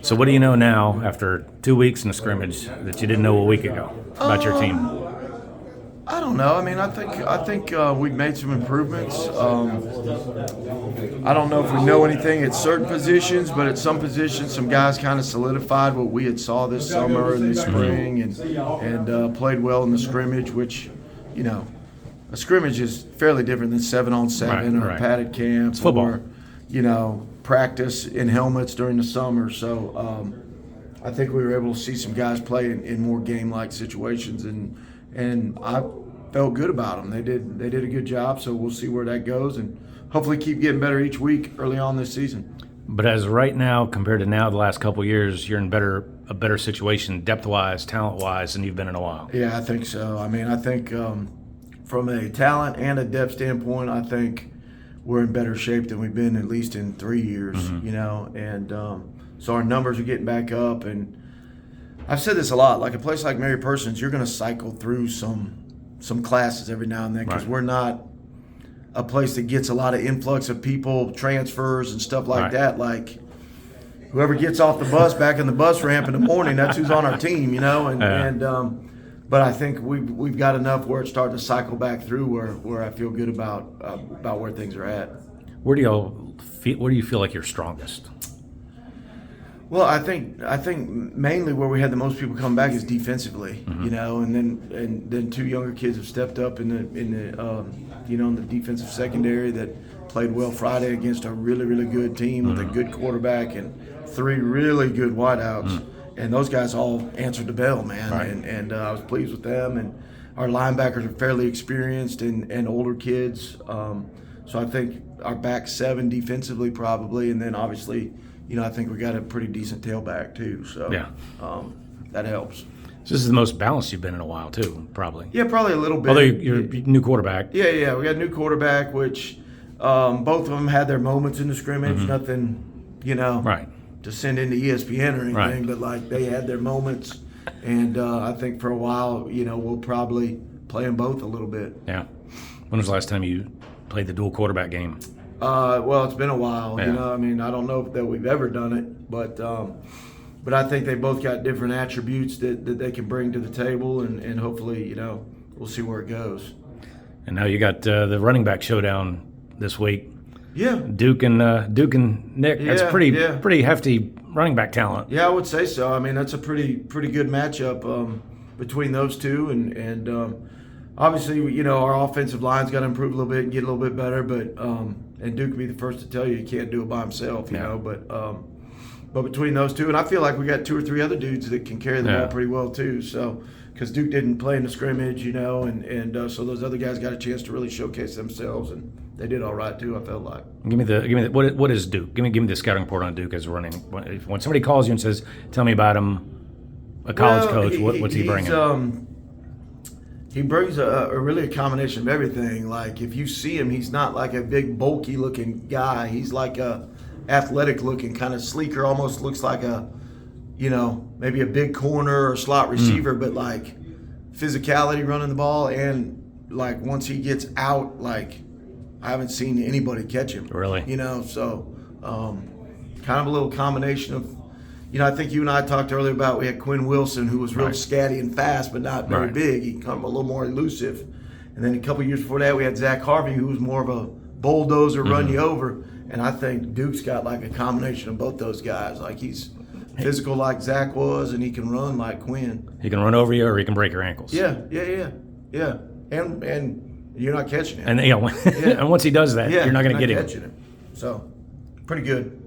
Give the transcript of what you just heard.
So what do you know now after 2 weeks in the scrimmage that you didn't know a week ago about your team? I don't know. I mean, I think we've made some improvements. I don't know if we know anything at certain positions, but at some positions, some guys kind of solidified what we had saw this summer and this spring, and played well in the scrimmage. Which, you know, a scrimmage is fairly different than 7-on-7 or right. a padded camp, It's football. or practice in helmets during the summer. So I think we were able to see some guys play in more game-like situations, and I felt good about them. They did a good job, so we'll see where that goes, and hopefully keep getting better each week early on this season. But as right now, compared to now, the last couple of years, you're in a better situation, depth-wise, talent-wise, than you've been in a while. Yeah, I think so. I mean, I think from a talent and a depth standpoint, I think we're in better shape than we've been at least in 3 years. And so our numbers are getting back up, and I've said this a lot. Like a place like Mary Persons, you're going to cycle through some classes every now and then because we're not a place that gets a lot of influx of people, transfers, and stuff like that. Like whoever gets off the bus back in the bus ramp in the morning, that's who's on our team, But I think we've got enough where it's starting to cycle back through where I feel good about where things are at. Where do you feel like you're strongest? Well, I think mainly where we had the most people come back is defensively, and then two younger kids have stepped up in the defensive secondary that played well Friday against a really, really good team with a good quarterback and 3 really good wideouts. And those guys all answered the bell, man. Right. And I was pleased with them. And our linebackers are fairly experienced and older kids. So I think our back 7 defensively probably, and then obviously, I think we got a pretty decent tailback too. So that helps. So this is the most balanced you've been in a while too, probably. Yeah, probably a little bit. Although you're a new quarterback. Yeah. We got a new quarterback, which both of them had their moments in the scrimmage. Nothing, Right. to send into ESPN or anything, but like they had their moments, and I think for a while, we'll probably play them both a little bit. Yeah. When was the last time you played the dual quarterback game? Well, it's been a while. Yeah. I mean, I don't know that we've ever done it, but I think they both got different attributes that they can bring to the table, and hopefully, we'll see where it goes. And now you got the running back showdown this week. Yeah, Duke and Nick. That's pretty hefty running back talent. Yeah, I would say so. I mean, that's a pretty good matchup between those two, and obviously, our offensive line's got to improve a little bit and get a little bit better. But and Duke will be the first to tell you can't do it by himself, you know. But between those two, and I feel like we got 2 or 3 other dudes that can carry the ball pretty well too. So because Duke didn't play in the scrimmage, and so those other guys got a chance to really showcase themselves, and they did all right too. I felt like. Give me the what is Duke? Give me the scouting report on Duke as running. When somebody calls you and says, "Tell me about him," a college coach, what's he bringing? He brings a combination of everything. Like if you see him, he's not like a big bulky looking guy. He's like a athletic looking, kind of sleeker, almost looks like a, maybe a big corner or slot receiver, but like physicality running the ball, and like once he gets out, like I haven't seen anybody catch him. Really? So kind of a little combination of, I think you and I talked earlier about we had Quinn Wilson, who was real scatty and fast, but not very big. He come a little more elusive. And then a couple years before that, we had Zach Harvey, who was more of a bulldozer, run you over. And I think Duke's got like a combination of both those guys. Like he's physical like Zach was, and he can run like Quinn. He can run over you, or he can break your ankles. Yeah. And you're not catching him. And and once he does that, you're not going to get him. Catching him. So pretty good.